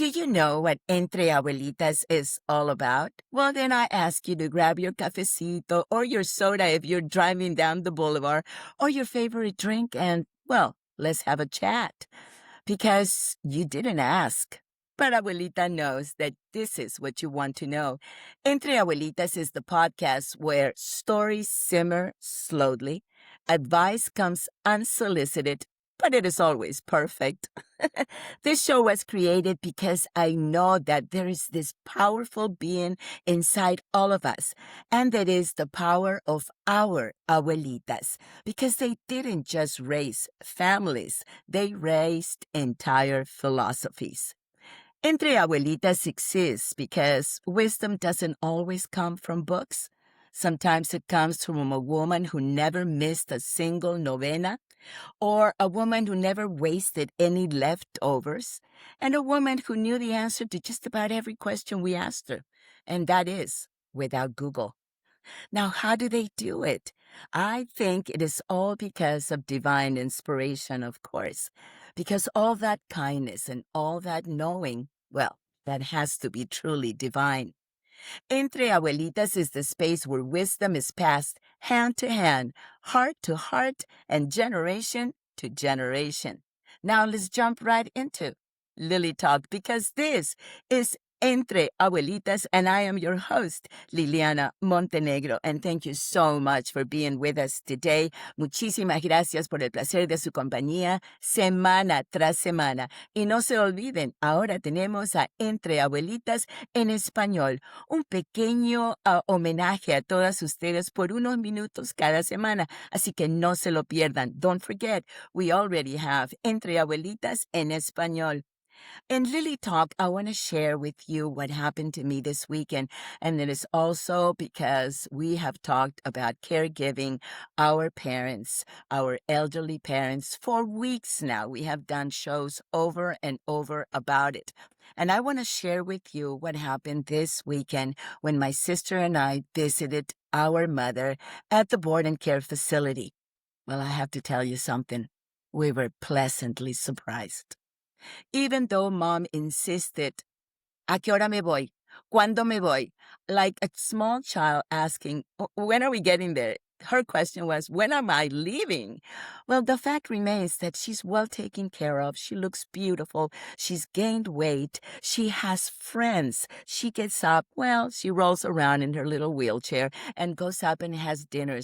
Do you know what Entre Abuelitas is all about? Well, then I ask you to grab your cafecito or your soda if you're driving down the boulevard or your favorite drink and, well, let's have a chat. Because you didn't ask. But Abuelita knows that this is what you want to know. Entre Abuelitas is the podcast where stories simmer slowly, advice comes unsolicited, but it is always perfect. This show was created because I know that there is this powerful being inside all of us, and that is the power of our abuelitas, because they didn't just raise families, they raised entire philosophies. Entre Abuelitas exists because wisdom doesn't always come from books. Sometimes it comes from a woman who never missed a single novena, or a woman who never wasted any leftovers, and a woman who knew the answer to just about every question we asked her, and that is without Google. Now, how do they do it? I think it is all because of divine inspiration, of course, because all that kindness and all that knowing, well, that has to be truly divine. Entre Abuelitas is the space where wisdom is passed hand to hand, heart to heart, and generation to generation. Now let's jump right into Lily Talk because this is Entre Abuelitas, and I am your host, Liliana Montenegro. And thank you so much for being with us today. Muchísimas gracias por el placer de su compañía semana tras semana. Y no se olviden, ahora tenemos a Entre Abuelitas en español, un pequeño homenaje a todas ustedes por unos minutos cada semana. Así que no se lo pierdan. Don't forget, we already have Entre Abuelitas en español. In Lily Talk, I want to share with you what happened to me this weekend. And it is also because we have talked about caregiving our parents, our elderly parents, for weeks now. We have done shows over and over about it. And I want to share with you what happened this weekend when my sister and I visited our mother at the board and care facility. Well, I have to tell you something. We were pleasantly surprised. Even though mom insisted, ¿a qué hora me voy? ¿Cuándo me voy? Like a small child asking, when are we getting there? Her question was, when am I leaving? Well, the fact remains that she's well taken care of. She looks beautiful. She's gained weight. She has friends. She gets up. Well, she rolls around in her little wheelchair and goes up and has dinner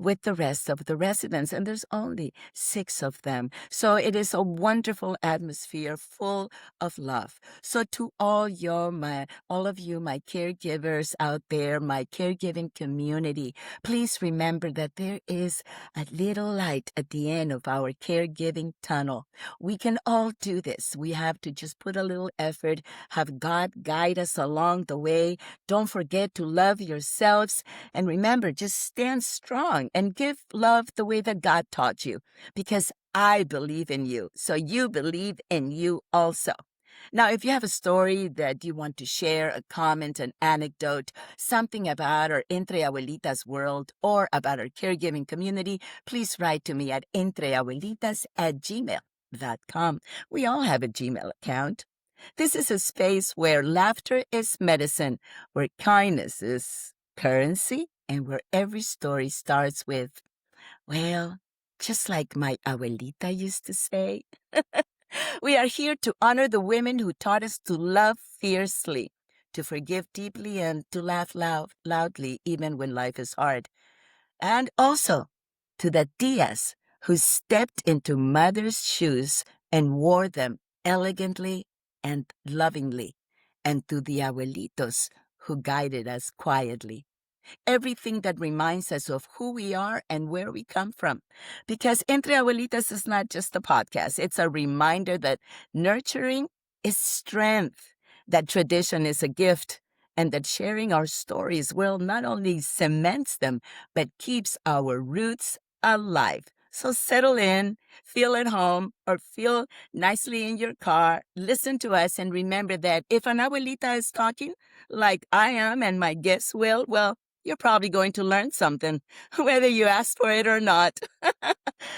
with the rest of the residents. And there's only 6 of them. So it is a wonderful atmosphere full of love. So to all of you, my caregivers out there, my caregiving community, please remember that there is a little light at the end of our caregiving tunnel. We can all do this. We have to just put a little effort, have God guide us along the way. Don't forget to love yourselves. And remember, just stand strong and give love the way that God taught you, because I believe in you, so you believe in you also. Now, if you have a story that you want to share, a comment, an anecdote, something about our Entre Abuelitas world or about our caregiving community, please write to me at entreabuelitas@gmail.com. We all have a Gmail account. This is a space where laughter is medicine, where kindness is currency, and where every story starts with, well, just like my abuelita used to say. We are here to honor the women who taught us to love fiercely, to forgive deeply, and to laugh loudly even when life is hard. And also to the tias who stepped into mother's shoes and wore them elegantly and lovingly, and to the abuelitos who guided us quietly. Everything that reminds us of who we are and where we come from. Because Entre Abuelitas is not just a podcast. It's a reminder that nurturing is strength, that tradition is a gift, and that sharing our stories will not only cements them, but keeps our roots alive. So settle in, feel at home, or feel nicely in your car. Listen to us and remember that if an abuelita is talking, like I am and my guests will, well, you're probably going to learn something, whether you asked for it or not.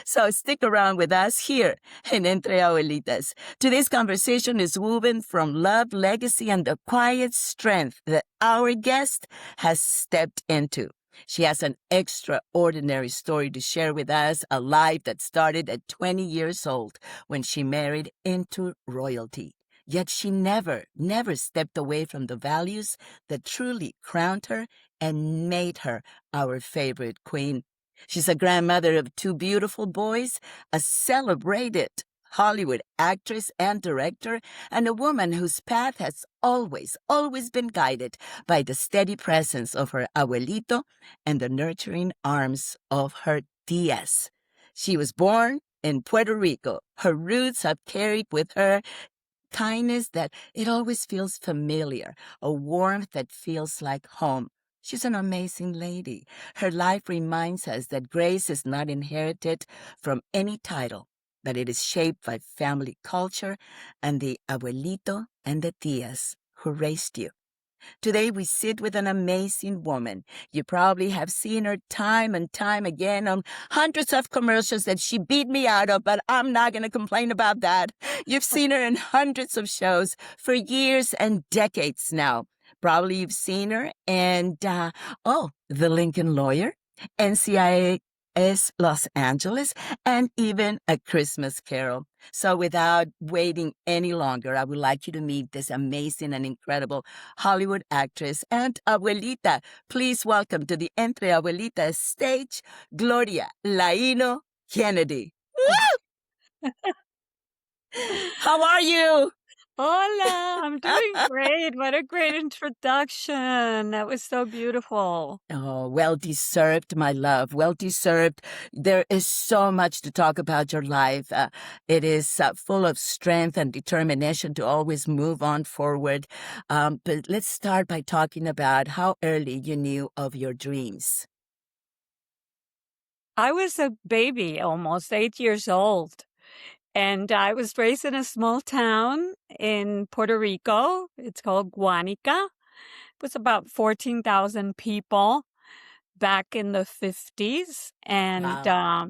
So stick around with us here in Entre Abuelitas. Today's conversation is woven from love, legacy, and the quiet strength that our guest has stepped into. She has an extraordinary story to share with us, a life that started at 20 years old when she married into royalty. Yet she never stepped away from the values that truly crowned her and made her our favorite queen. She's a grandmother of two beautiful boys, a celebrated Hollywood actress and director, and a woman whose path has always been guided by the steady presence of her abuelito and the nurturing arms of her tias. She was born in Puerto Rico. Her roots have carried with her kindness that it always feels familiar, a warmth that feels like home. She's an amazing lady. Her life reminds us that grace is not inherited from any title, but it is shaped by family culture and the abuelito and the tias who raised you. Today, we sit with an amazing woman. You probably have seen her time and time again on hundreds of commercials that she beat me out of, but I'm not going to complain about that. You've seen her in hundreds of shows for years and decades now. Probably you've seen her and, The Lincoln Lawyer, NCIS Los Angeles, and even A Christmas Carol. So without waiting any longer, I would like you to meet this amazing and incredible Hollywood actress and abuelita. Please welcome to the Entre Abuelitas stage, Gloria Laino Kennedy. How are you? Hola, I'm doing great. What a great introduction. That was so beautiful. Oh, well deserved, my love. Well deserved. There is so much to talk about your life. It is full of strength and determination to always move on forward. But let's start by talking about how early you knew of your dreams. I was a baby, almost 8 years old, and I was raised in a small town in Puerto Rico. It's called Guanica. It was about 14,000 people back in the 50s. And Wow.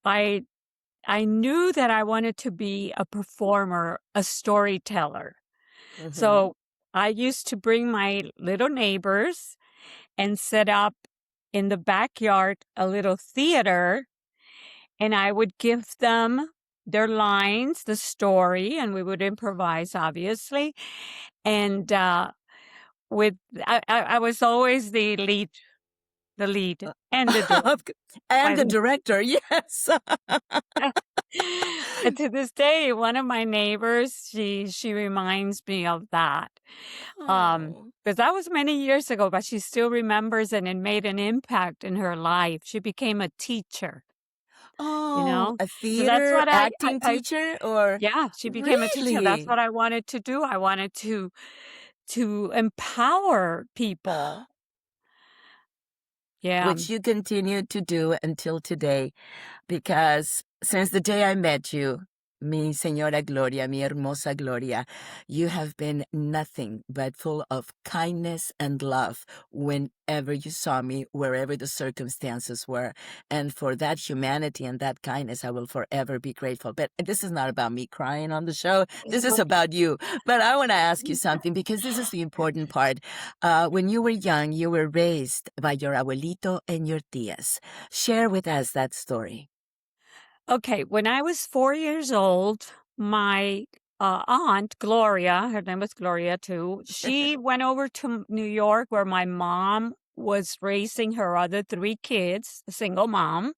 I I knew that I wanted to be a performer, a storyteller. Mm-hmm. So I used to bring my little neighbors and set up in the backyard a little theater, and I would give them their lines, the story, and we would improvise, obviously. And with I was always the lead, and the director. And My the director, yes. and to this day, one of my neighbors, she reminds me of that. Oh. Because that was many years ago, but she still remembers, and it made an impact in her life. She became a teacher, you Oh, know? a So that's theater what acting teacher or yeah, she became a teacher. That's really? what I wanted to do. I wanted to empower people. Yeah. Which you continue to do until today. Because since the day I met you, mi señora Gloria, mi hermosa Gloria, you have been nothing but full of kindness and love whenever you saw me, wherever the circumstances were. And for that humanity and that kindness, I will forever be grateful. But this is not about me crying on the show. This is about you. But I want to ask you something because this is the important part. When you were young, you were raised by your abuelito and your tias. Share with us that story. Okay, when I was 4 years old, my aunt, Gloria, her name was Gloria too, she went over to New York where my mom was raising her other three kids, a single mom,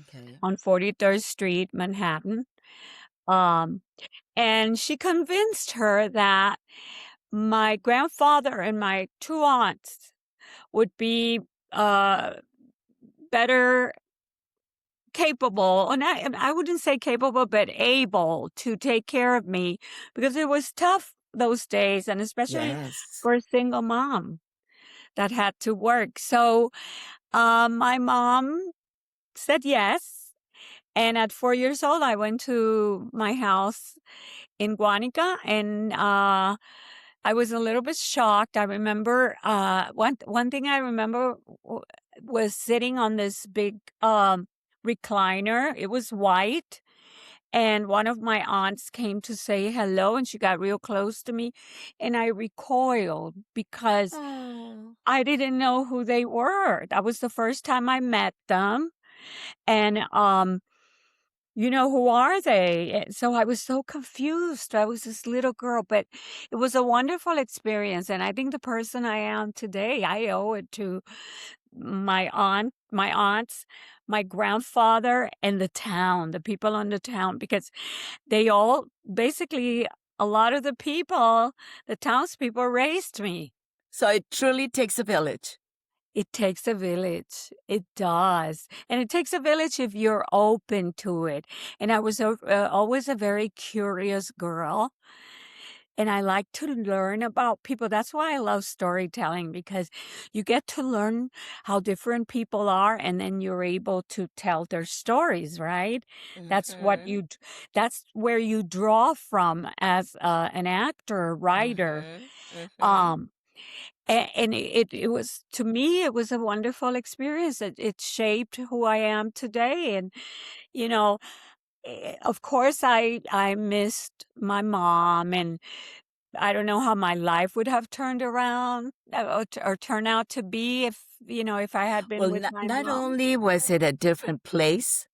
Okay. on 43rd Street, Manhattan. Um, and she convinced her that my grandfather and my two aunts would be uh, better capable, and I wouldn't say capable, but able to take care of me because it was tough those days, and especially Yes. for a single mom that had to work. So my mom said yes. And at 4 years old, I went to my house in Guanica, and I was a little bit shocked. I remember one thing I remember was sitting on this big recliner. It was white, and one of my aunts came to say hello, and she got real close to me, and I recoiled because Oh. I didn't know who they were. That was the first time I met them, and, who are they? So I was so confused. I was this little girl, but it was a wonderful experience, and I think the person I am today, I owe it to my aunts, my grandfather, and the town, the people in the town, because they all basically a lot of the people, the townspeople raised me. So it truly takes a village. It takes a village. It does. And it takes a village if you're open to it. And I was always a very curious girl. And I like to learn about people. That's why I love storytelling, because you get to learn how different people are, and then you're able to tell their stories, right? That's what Mhm. you, that's where you draw from as an actor, writer. Mhm. Mhm. Um, and it was, to me, it was a wonderful experience. It shaped who I am today. And, you know, of course, I missed my mom, and I don't know how my life would have turned around, or turn out to be if I had been Well, with not, my not mom. only was it a different place,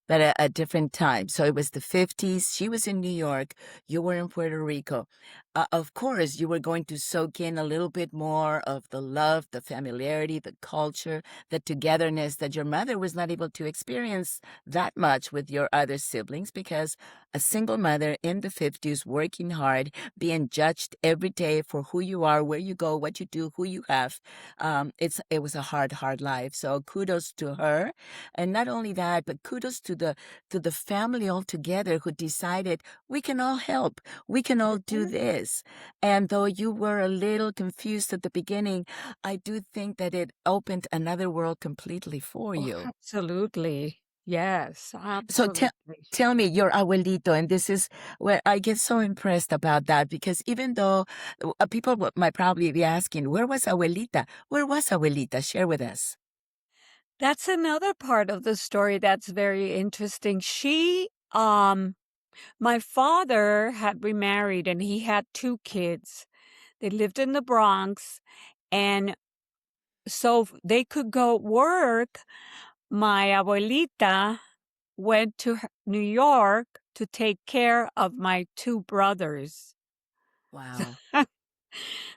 but a different time. So it was the 50s. She was in New York. You were in Puerto Rico. Of course, you were going to soak in a little bit more of the love, the familiarity, the culture, the togetherness that your mother was not able to experience that much with your other siblings because a single mother in the 50s working hard, being judged every day for who you are, where you go, what you do, who you have. It was a hard life. So kudos to her, and not only that, but kudos to the family altogether who decided we can all help. We can all do Mhm. this. And though you were a little confused at the beginning, I do think that it opened another world completely for Oh, you. absolutely. Yes, So absolutely. tell me, your abuelito, and this is where I get so impressed about that because even though people might probably be asking, where was abuelita? Where was abuelita? Share with us. That's another part of the story that's very interesting. My father had remarried, and he had 2 kids. They lived in the Bronx, and so they could go work. My abuelita went to New York to take care of my 2 brothers. Wow.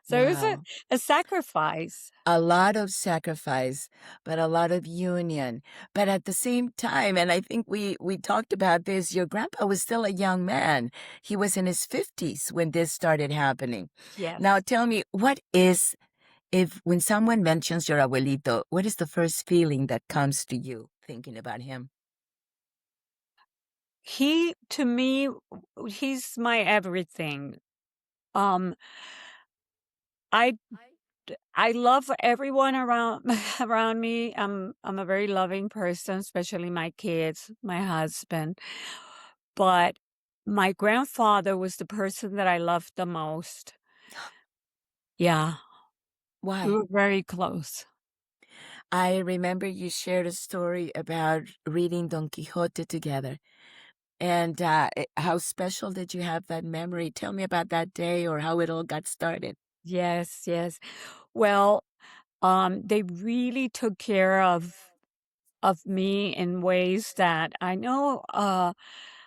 So it was a Wow. a sacrifice. A lot of sacrifice, but a lot of union. But at the same time, and I think we talked about this, your grandpa was still a young man. He was in his 50s when this started happening. Now Yes. tell me, what is if when someone mentions your abuelito, what is the first feeling that comes to you thinking about him? He to me, he's my everything. Um, I I love everyone around around me. I'm a very loving person, especially my kids, my husband. But my grandfather was the person that I loved the most. Yeah, we Why? were very close. I remember you shared a story about reading Don Quixote together. And how special did you have that memory? Tell me about that day or how it all got started. Yes, yes. Well, they really took care of me in ways that I know a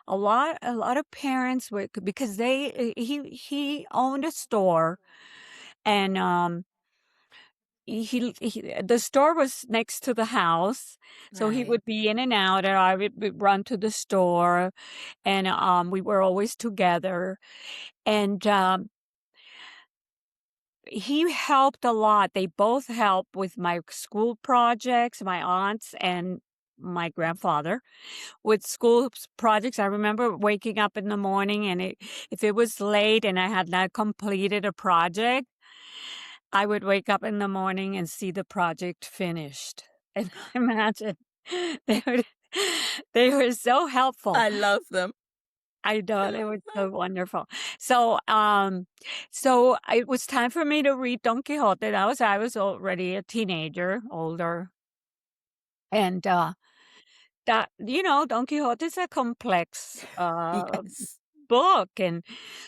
lot of parents would, because he owned a store, and the store was next to the house, so he Right. would be in and out, and I would run to the store, and we were always together, and he helped a lot. They both helped with my school projects, my aunts and my grandfather with projects. I remember waking up in the morning, and if it was late and I had not completed a project, I would wake up in the morning and see the project finished. And imagine they were they were so helpful. I love them. I know, they were so wonderful. So it was time for me to read Don Quixote. I was already a teenager, older, and that, Don Quixote is a complex Yes. book. And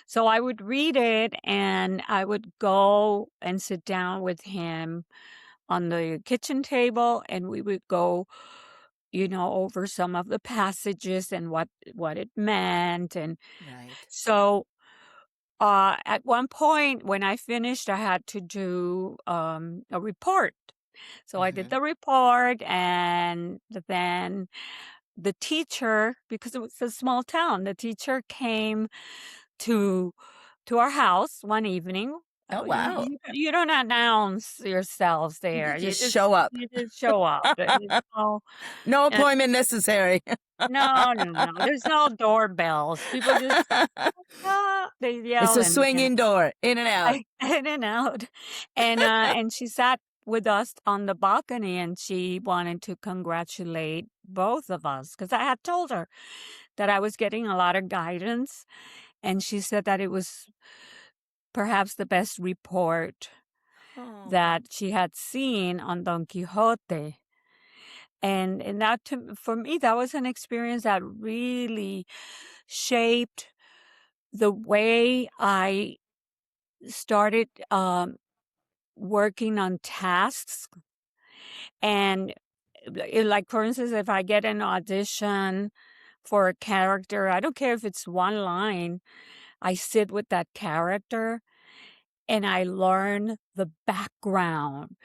so I would read it and I would go and sit down with him on the kitchen table and we would go, over some of the passages and what it meant. And Right. so at one point when I finished, I had to do a report. So I did Hmm. the report, and then the teacher, because it was a small town, the teacher came to our house one evening. Oh, wow. You don't announce yourselves You there. just show up. You just show up. No And appointment necessary. no, no, no. There's no doorbells. People just they It's yell a and swinging door, in and out. in and out. And she sat with us on the balcony and she wanted to congratulate both of us because I had told her that I was getting a lot of guidance. And she said that it was perhaps the best report Oh. that she had seen on Don Quixote. And that for me, that was an experience that really shaped the way I started working on tasks. And like, for instance, if I get an audition for a character, I don't care if it's one line, I sit with that character and I learn the background,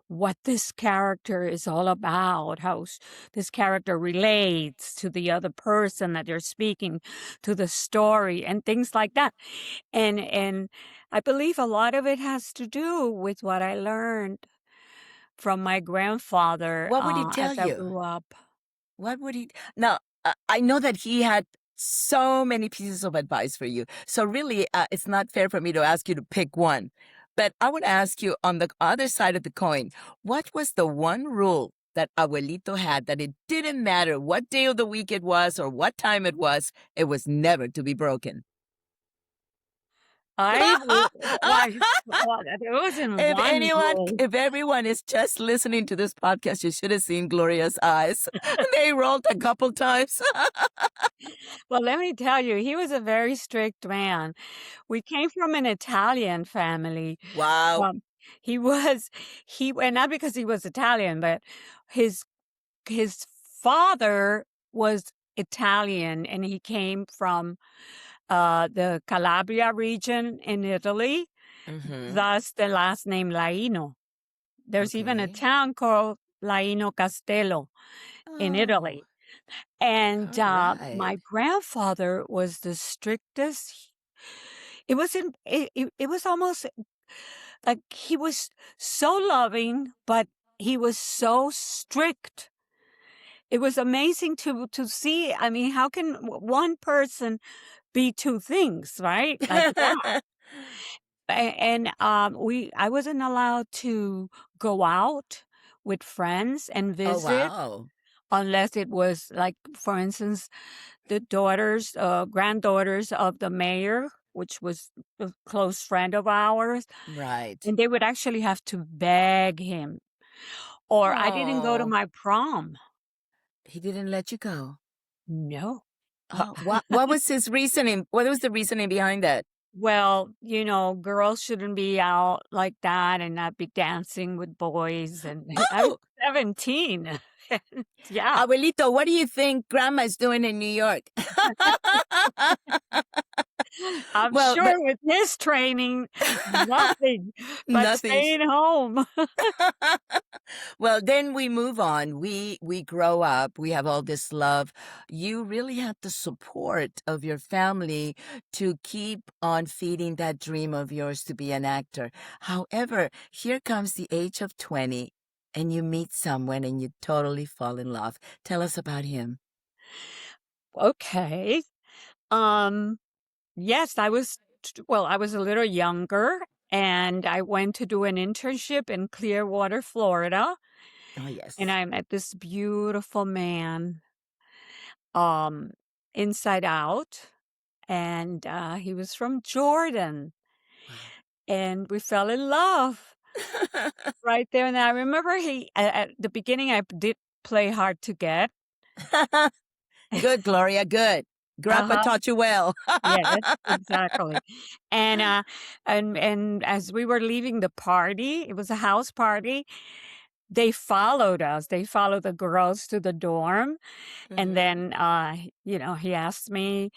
what this character is all about, how this character relates to the other person that they're speaking, to the story, and things like that. And I believe a lot of it has to do with what I learned from my grandfather What would he as tell I you? grew up. What would he Now, I know that he had so many pieces of advice for you. So really, it's not fair for me to ask you to pick one. But I would ask you on the other side of the coin, what was the one rule that abuelito had that it didn't matter what day of the week it was or what time it was never to be broken? I w- why well, there wasn't one rule. If everyone is just listening to this podcast, you should have seen Gloria's eyes. They rolled a couple times. Well, let me tell you, he was a very strict man. We came from an Italian family. Wow. Um, he was and not because he was Italian, but his his father was Italian, and he came from the Calabria region in Italy. Mm-hmm. Thus, the last name Laino. There's even a Okay. town called Laino Castello in Oh, Italy. And all right. my grandfather was the strictest. It wasn't. It was almost like he was so loving, but he was so strict. It was amazing to see. I mean, how can one person be two things, right? Like that. And I wasn't allowed to go out with friends and Oh, visit wow. unless it was like, for instance, the granddaughters of the mayor, which was a close friend of ours, Right. and they would actually have to beg him. Or I didn't go to Oh, my prom. he didn't let you go. No. Oh, what was his reasoning? What was the reasoning behind that? Well, girls shouldn't be out like that and not be dancing with boys. And I was Oh, 17. Yeah. abuelito, what do you think grandma's doing in New York? I'm Well, but sure with his training, nothing but nothing. staying home. Well, then we move on. We grow up. We have all this love. You really have the support of your family to keep on feeding that dream of yours to be an actor. However, here comes the age of 20 and you meet someone and you totally fall in love. Tell us about him. Okay. Um, yes, I was a little younger and I went to do an internship in Clearwater, Florida, Oh, and yes. I met this beautiful man, um, inside out, and he was from Jordan, Wow. and we fell in love right there. And I remember at the beginning, I did play hard to get, Good, Gloria, good. Grandpa Uh-huh. taught you well. Yes, exactly. And, and as we were leaving the party, it was a house party, they followed us. They followed the girls to the dorm, and Mhm. then, he asked me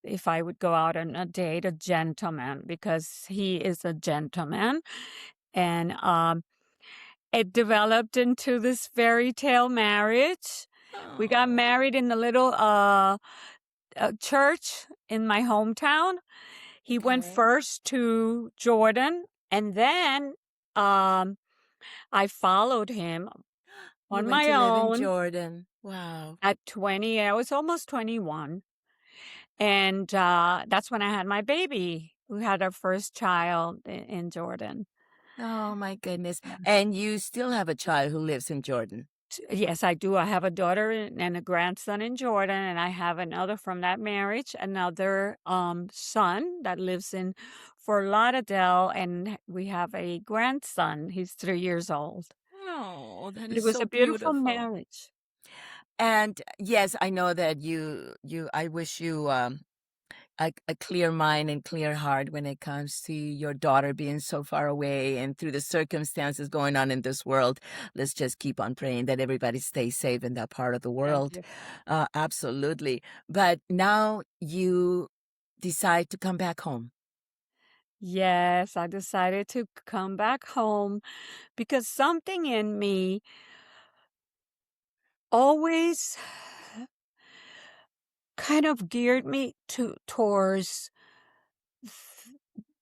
if I would go out on a date, a gentleman, because he is a gentleman, and, it developed into this fairy tale marriage. We got Oh, married in the little, church in my hometown. He went okay. first to Jordan, and then, um, I followed him You on went my to live in own Jordan. Wow. at 20. I was almost 21, and, that's when I had my baby. We had our first child in Jordan. Oh my goodness. Yeah. And you still have a child who lives in Jordan. Yes, I do. I have a daughter and a grandson in Jordan, and I have another from that marriage, another, son that lives in Fort Lauderdale, and we have a grandson. He's 3 years old. Oh, that But it is was so a beautiful beautiful. marriage. And yes, I know that I wish you a clear mind and clear heart when it comes to your daughter being so far away and through the circumstances going on in this world. Let's just keep on praying that everybody stays safe in that part of the Thank world. you. Absolutely. But now you decide to come back home. Yes, I decided to come back home because something in me always kind of geared me towards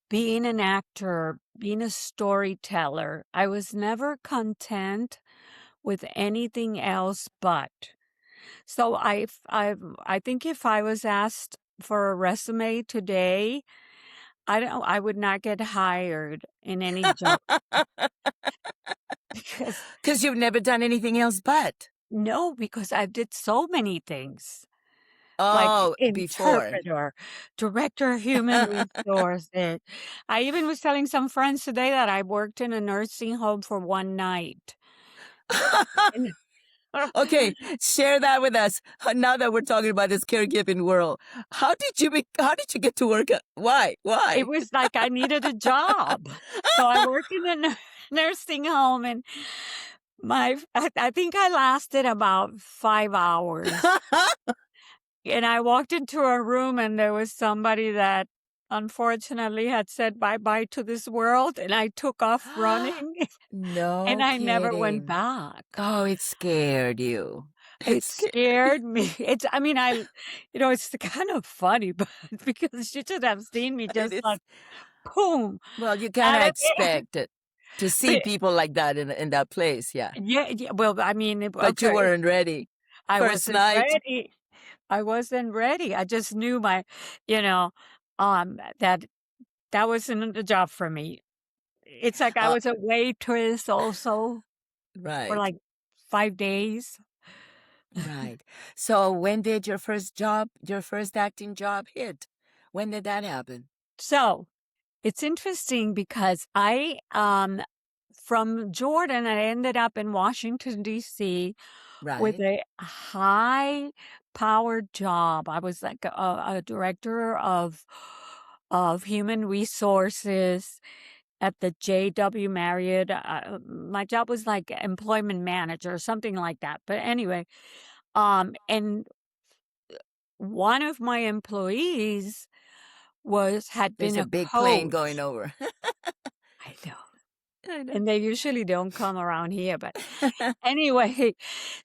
being an actor, being a storyteller. I was never content with anything else but. So I think if I was asked for a resume today, I would not get hired in any job because Because you've never done anything else but. no, because I did so many things. Like Oh, before. interpreter, director of human resources. I even was telling some friends today that I worked in a nursing home for one night. And Okay, share that with us. Now that we're talking about this caregiving world, how did you get to work? Why? it Why? was like I needed a job. So I worked in a nursing home and I think I lasted about 5 hours. And I walked into a room and there was somebody that unfortunately had said bye-bye to this world, and I took off running, and No I never went kidding. back. Oh, it scared you. It It scared scared me. It's I mean, it's kind of funny, but because you should have seen me it just is. like, boom, Well, you out kinda of there. expected to see But people like that in that place, yeah. yeah, yeah, well, I mean, But you okay, weren't ready. I First wasn't night. ready. I wasn't ready. I just knew you know, that that wasn't a job for me. It's like I Uh, was a waitress also for, right, like, 5 days. right. So when did your first acting job hit? When did that happen? So, it's interesting because from Jordan, I ended up in Washington, DC with Right. a high-powered job. I was like a director of human resources at the JW Marriott. My job was like employment manager or something like that. But anyway, and one of my employees had been There's a a big plane going coach. over. I know. I know. And they usually don't come around here, but anyway,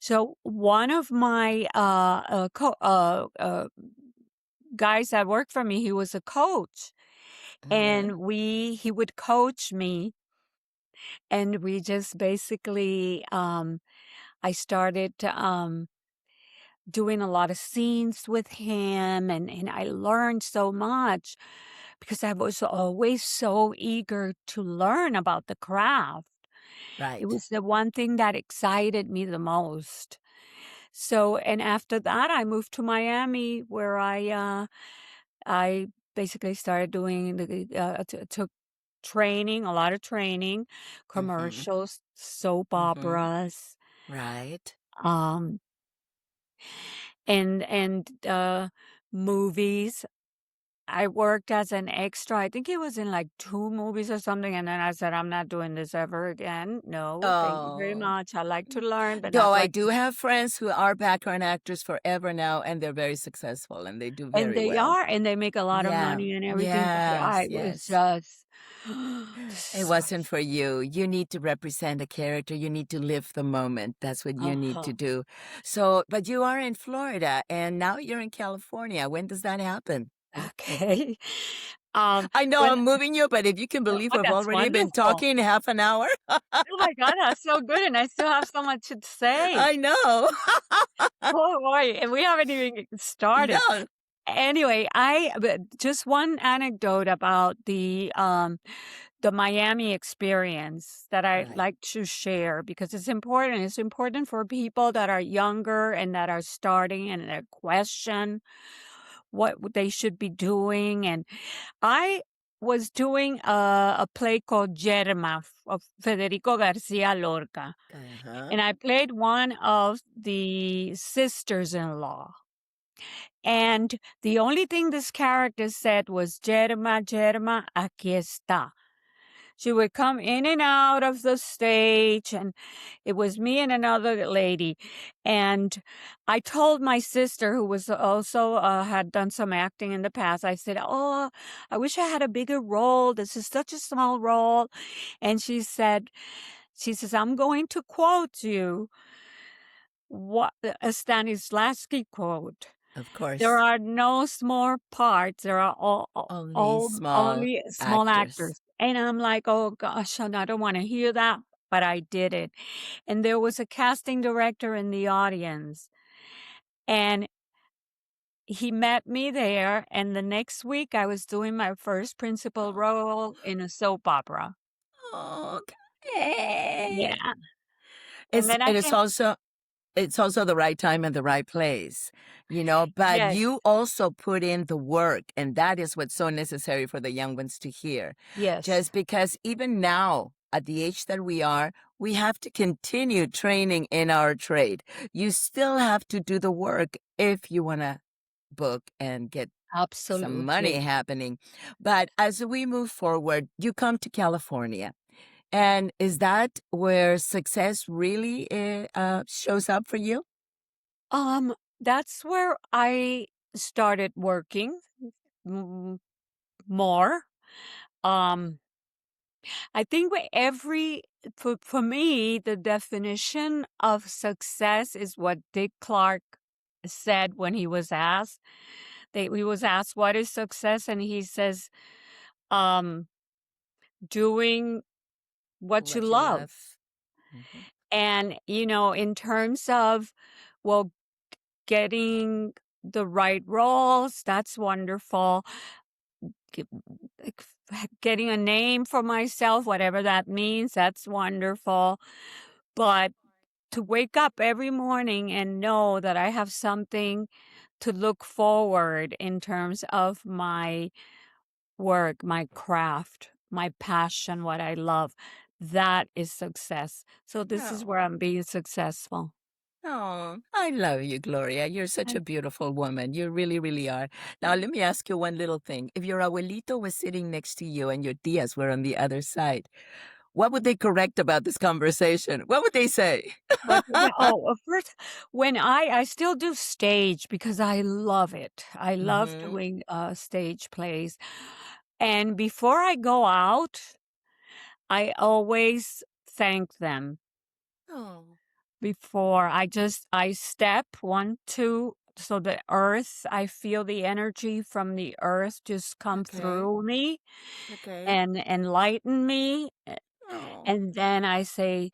so one of my guys that worked for me, he was a coach, Uh-huh. and he would coach me, and we just basically I started doing a lot of scenes with him, and I learned so much because I was always so eager to learn about the craft. It Right. was the one thing that excited me the most. So, and after that, I moved to Miami where I basically started doing took training, a lot of training, Mhm. commercials, soap Mhm. operas. Right. Um, and movies. I worked as an extra. I think it was in like 2 movies or something, and then I said, "I'm not doing this ever again. No, thank you very Oh. much. I like to learn, but Though not I like." do have friends who are background actors forever now, and they're very successful, and they do And very they well. are, and they make a lot of Yeah. money and everything, but Yes, I was yes. just It so wasn't for you. You need to represent a character. You need to live the moment. That's what you need uh-huh. to do. So, but you are in Florida, and now you're in California. When does that happen? Okay. I know When I'm moving you, but if you can believe oh, we've that's already been wonderful. talking half an hour. Oh my god, that's so good, and I still have so much to say. I know. Oh boy, and we haven't even started. No. Anyway, I but just one anecdote about the Miami experience that I'd Right. like to share because it's important. It's important for people that are younger and that are starting and that question what they should be doing. And I was doing a play called Yerma of Federico Garcia Lorca, Uh-huh. and I played one of the sisters-in-law. And the only thing this character said was, Yerma, Yerma, aquí está. She would come in and out of the stage, and it was me and another lady. And I told my sister, who was also had done some acting in the past, I said, "Oh, I wish I had a bigger role. This is such a small role." And she says, "I'm going to quote you what a Stanislavski quote. Of There course. are no small parts. There are Only small only small actors. actors." And I'm like, "Oh gosh, and I don't wanna hear that," but I did it. And there was a casting director in the audience, and he met me there, and the next week, I was doing my first principal role in a soap opera. Oh, okay. Yeah, and It's then I it is came. also it's also the right time and the right place, but Yes, you also put in the work, and that is what's so necessary for the young ones to hear. yes, Just because even now, at the age that we are, we have to continue training in our trade. You still have to do the work if you wanna book and get some money absolutely. happening. But as we move forward, you come to California. And is that where success really shows up for you? That's where I started working m more. Um I think for me, the definition of success is what Dick Clark said when he was asked. He was asked, "What is success?" And he says, um, "Doing what you What you love." love. Mhm. And, in terms of, well, getting the right roles, that's wonderful. G- like, getting a name for myself, whatever that means, that's wonderful. But to wake up every morning and know that I have something to look forward in terms of my work, my craft, my passion, what I love, that is success. So this is where Oh. I'm being successful. Oh, I love you, Gloria. You're such a And beautiful woman. You really, really are. Now, let me ask you one little thing. If your abuelito was sitting next to you and your tias were on the other side, what would they correct about this conversation? What would they say? first, when I still do stage because I love it. I love Hmm. doing stage plays. And before I go out, I always thank them Oh, before I step 1, 2, so the earth, I feel the energy from the earth just come okay. through me Okay. and enlighten me. Oh. And then I say,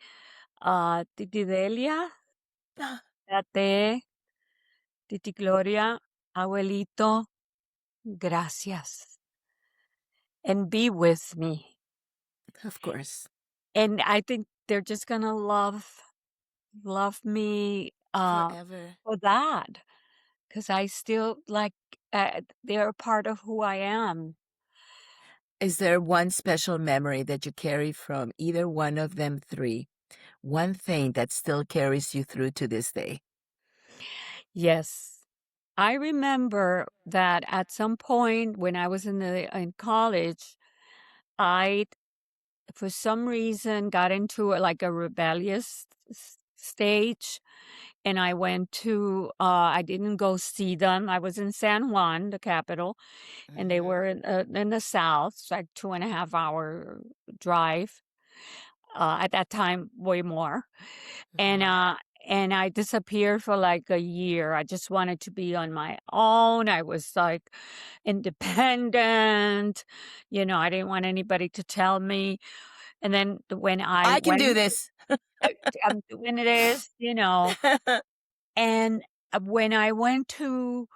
Titi Delia, Ah, Tate, Titi Gloria, Abuelito, gracias. And be with me. of course. And I think they're just gonna love me Forever. for that. 'Cause I still they're a part of who I am. Is there one special memory that you carry from either one of them three? One thing that still carries you through to this day? Yes. I remember that at some point when I was in college, I, for some reason, got into, like, a rebellious stage, and I went to, I didn't go see them. I was in San Juan, the capital, and they Mhm, were in the South. It's like 2.5 hour drive, at that time, way more. And, mhm. uh, and I disappeared for like a year. I just wanted to be on my own. I was like independent. I didn't want anybody to tell me. And then when I I can do went, this. uh, I'm doing this, and when I went to,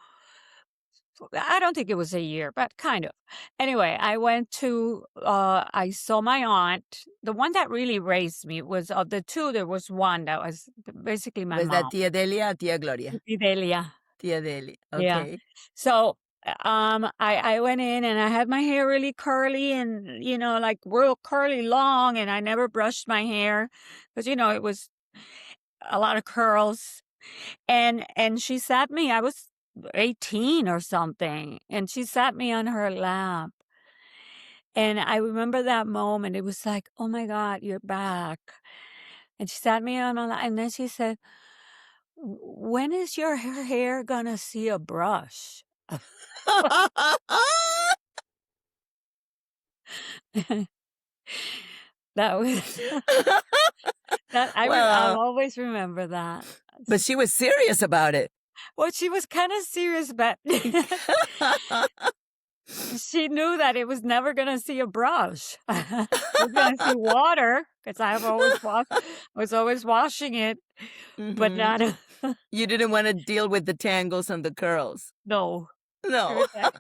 I don't think it was a year, but kind of. Anyway, I saw my aunt. The one that really raised me was of the two, there was one that was basically my Was that mom, Tia Delia or Tia Gloria? Fidelia. Tia Delia, Yeah. okay. So, I went in and I had my hair really curly and, like real curly long, and I never brushed my hair because, it was a lot of curls. And she sat me, I was 18 or something, and she sat me on her lap. And I remember that moment. It was like, "Oh my god, you're back." And she sat me on my lap, and then she said, When is your hair gonna see a brush?" That was that I'll Well, always remember that. but she was serious about it. Well, she was kinda serious, but she knew that it was never gonna see a brush. It was gonna see water, 'cause was always washing it, but Mhm. not a You didn't wanna deal with the tangles and the curls. no. It No. was like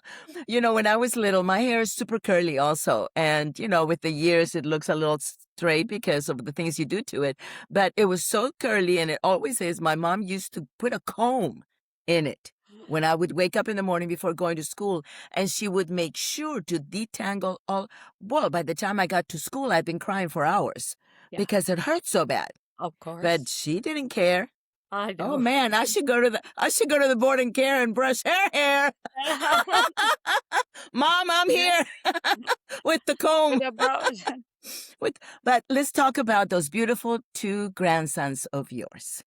When I was little, my hair is super curly also, and, with the years, it looks a little straight because of the things you do to it, but it was so curly, and it always is. My mom used to put a comb in it when I would wake up in the morning before going to school, and she would make sure to detangle all well, by the time I got to school, I'd been crying for hours yeah, because it hurt so bad, of but course. she didn't care. I "Oh, know. man, I should go to the board and care and brush her hair." "Mom, I'm here with the comb." With a brush. But let's talk about those beautiful 2 grandsons of yours.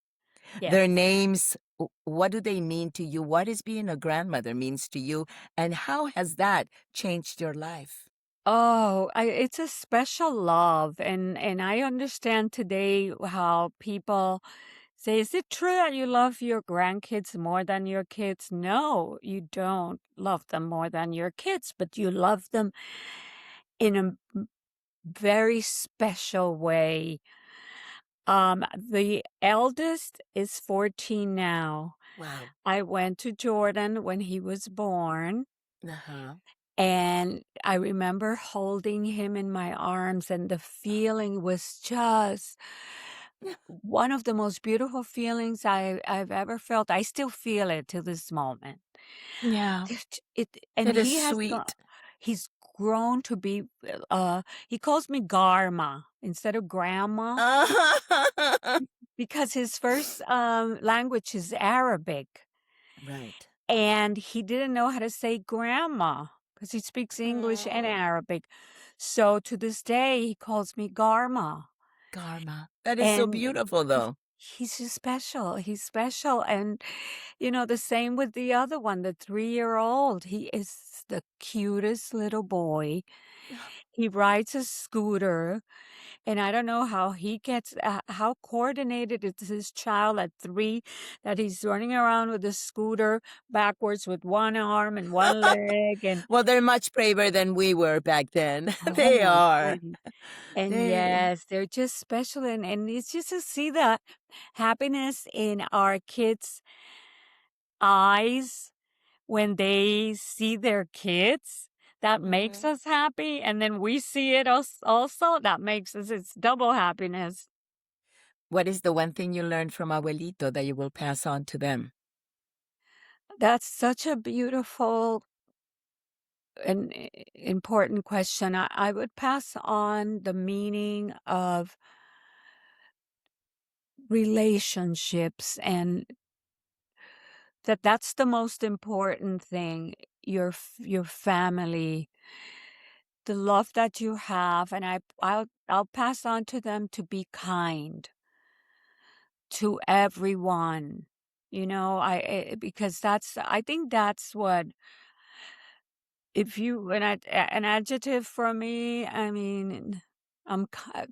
Their Yes. names, what do they mean to you? What is being a grandmother means to you, and how has that changed your life? Oh, it's a special love, and I understand today how people say, "Is it true that you love your grandkids more than your kids?" No, you don't love them more than your kids, but you love them in a very special way. The eldest is 14 now. Wow. I went to Jordan when he was born. Uh-huh. And I remember holding him in my arms, and the feeling was just one of the most beautiful feelings I've ever felt. I still feel it to this moment. Yeah, And it is sweet. he's grown to be, he calls me Garma instead of grandma because his first language is Arabic. Right. And he didn't know how to say grandma because he speaks English and Oh, Arabic. So to this day, he calls me Garma. karma. That is so And beautiful, though. he's just special. He's special. And, the same with the other one, the 3-year-old. He is the cutest little boy. He rides a scooter. And I don't know how he gets how coordinated is his child at 3 that he's running around with a scooter backwards with one arm and one leg and Well, they're much braver than we were back then. oh They my are. goodness. And They yes, they're just special and it's just to see the happiness in our kids' eyes when they see their kids. That makes Mhm. us happy, and then we see it us also. That makes us it's double happiness. What is the one thing you learned from abuelito that you will pass on to them? That's such a beautiful and important question. I would pass on the meaning of relationships and that's the most important thing, your family, the love that you have, and I'll pass on to them to be kind to everyone. Because I think that's what if you an adjective for me, I mean,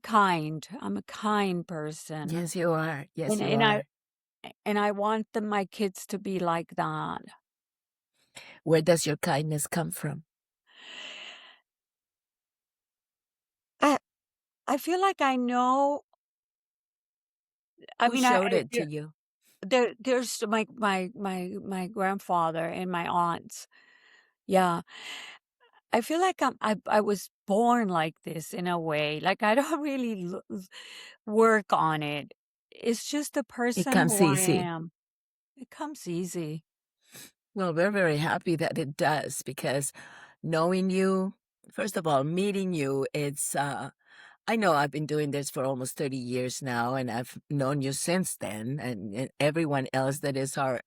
kind. I'm a kind person, Yes, you are. Yes, and you and I are. and I want my kids to be like that. Where does your kindness come from? I I feel like I know. I Who mean, showed it to you? there's my grandfather and my aunts. Yeah. I feel like I was born like this in a way. Like, I don't really work on it. It's just the It person comes who I easy. am. It comes easy. Well, we're very happy that it does because knowing you, first of all, meeting you, I know I've been doing this for almost 30 years now, and I've known you since then, and everyone else that is our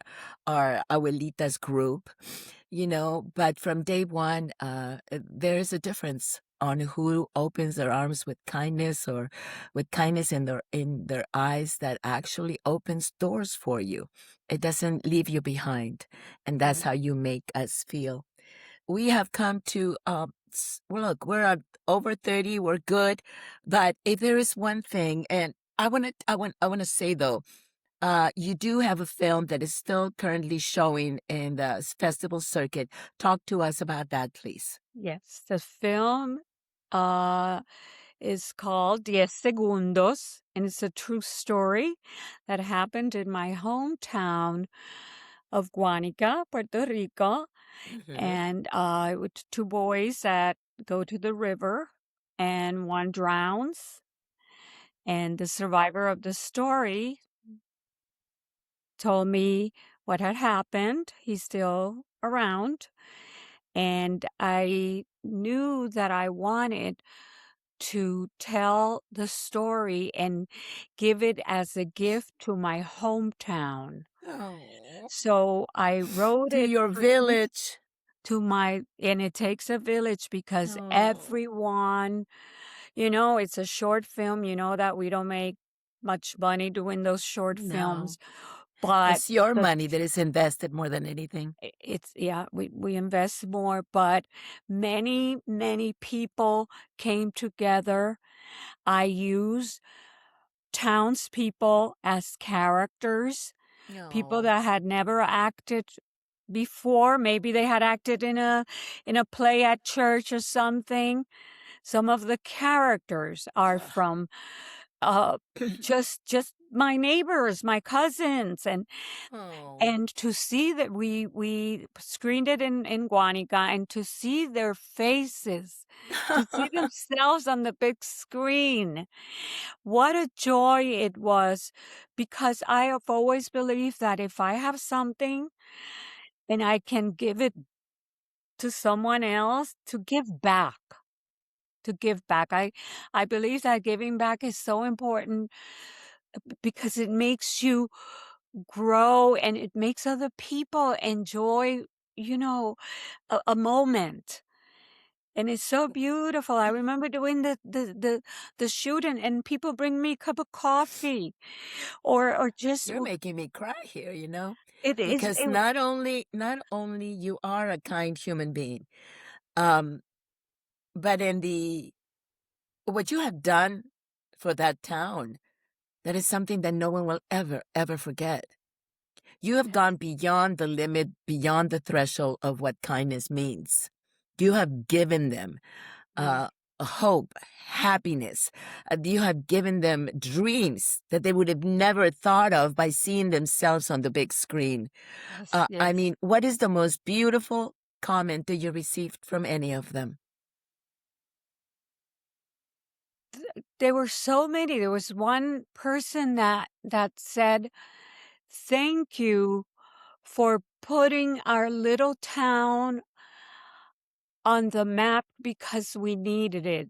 abuelitas group, but from day one, there is a difference on who opens their arms with kindness or with kindness in their eyes that actually opens doors for you. It doesn't leave you behind, and that's Right. how you make us feel. We have come to well, look, we're at over 30, we're good, but if there is one thing, and I want to say though, you do have a film that is still currently showing in the festival circuit. Talk to us about that, please. Yes. The film uh is called 10 Segundos, and it's a true story that happened in my hometown of Guanica, Puerto Rico. Hmm. And with two boys that go to the river, and one drowns. And the survivor of the story told me what had happened. He's still around. And I knew that I wanted to tell the story and give it as a gift to my hometown. Oh, So I wrote to it your for each village. and it takes a village because Oh, everyone, it's a short film, that we don't make much money doing those short no. films, but It's your the money that is invested more than anything. it's yeah, we invest more, but many, many people came together. I use townspeople as characters, people No. that had never acted before. Maybe they had acted in a play at church or something. Some of the characters are from uh just my neighbors, my cousins, Oh. and to see that we screened it in Guanica, and to see their faces, to see themselves on the big screen. What a joy it was, because I have always believed that if I have something and I can give it to someone else, to give back. I believe that giving back is so important, because it makes you grow, and it makes other people enjoy, you know, a moment. And it's so beautiful. I remember doing the shoot, and people bring me a cup of coffee, or just You're making me cry here, it is because it, not only you are a kind human being, um, but in the what you have done for that town, that is something that no one will ever, ever forget. You have gone beyond the limit, beyond the threshold of what kindness means. You have given them yes, hope, happiness. You have given them dreams that they would have never thought of by seeing themselves on the big screen. yes, I yes. mean, what is the most beautiful comment that you received from any of them? There were so many. There was one person that said, "Thank you for putting our little town on the map, because we needed it."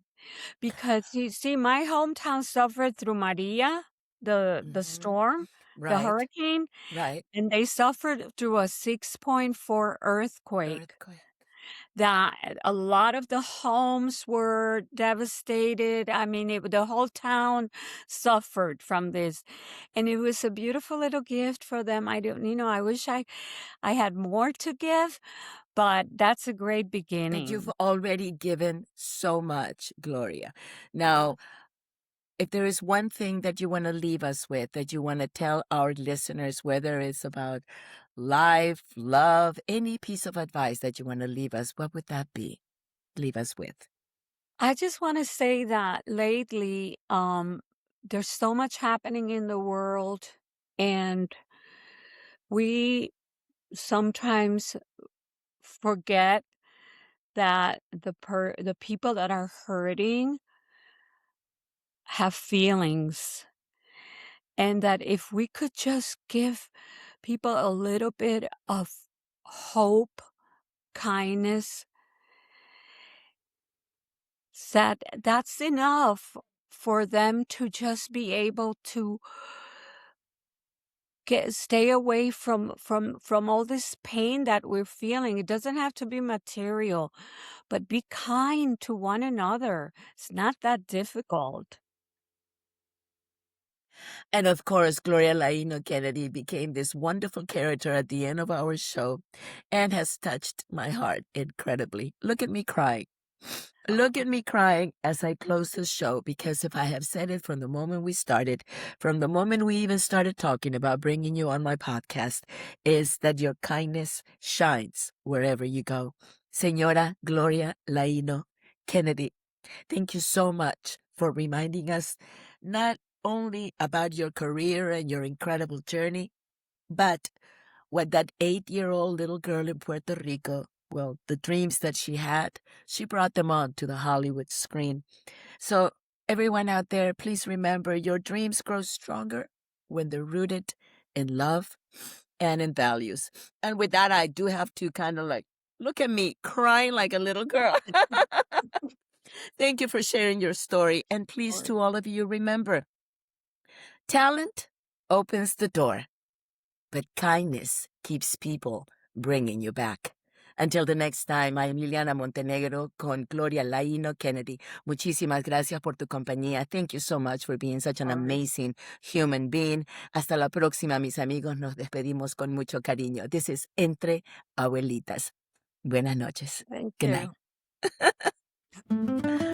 Because you see, my hometown suffered through Maria, the Hmm. storm. the Right. hurricane, Right. and they suffered through a 6.4 earthquake. Earthquake. That a lot of the homes were devastated. I mean, the whole town suffered from this, and it was a beautiful little gift for them. I don't, I wish I had more to give, but that's a great But you've beginning. already given so much, Gloria. Yeah. Now, if there is one thing that you want to leave us with, that you want to tell our listeners, whether it's about life, love, any piece of advice that you want to leave us, what would that be? Leave us with. I just want to say that lately, there's so much happening in the world, and we sometimes forget that the people that are hurting have feelings, and that if we could just give people a little bit of hope, kindness, that's enough for them to just be able to stay away from all this pain that we're feeling. It doesn't have to be material, but be kind to one another. It's not that difficult. And of course, Gloria Laino Kennedy became this wonderful character at the end of our show and has touched my heart incredibly. Look at me crying. Look at me crying as I close the show because if I have said it from the moment we started, from the moment we even started talking about bringing you on my podcast, is that your kindness shines wherever you go. Señora Gloria Laino Kennedy, thank you so much for reminding us not only about your career and your incredible journey, but what that 8-year-old little girl in Puerto Rico, well, the dreams that she had, she brought them on to the Hollywood screen. So, everyone out there, please remember your dreams grow stronger when they're rooted in love and in values. And with that, I do have to kind of like look at me crying like a little girl. Thank you for sharing your story. And please, Or to all of you, remember talent opens the door, but kindness keeps people bringing you back. Until the next time, I am Liliana Montenegro con Gloria Laino Kennedy. Muchísimas gracias por tu compañía. Thank you so much for being such an or amazing human being. Hasta la próxima, mis amigos. Nos despedimos con mucho cariño. This is Entre Abuelitas. Buenas noches. thank Good night. you.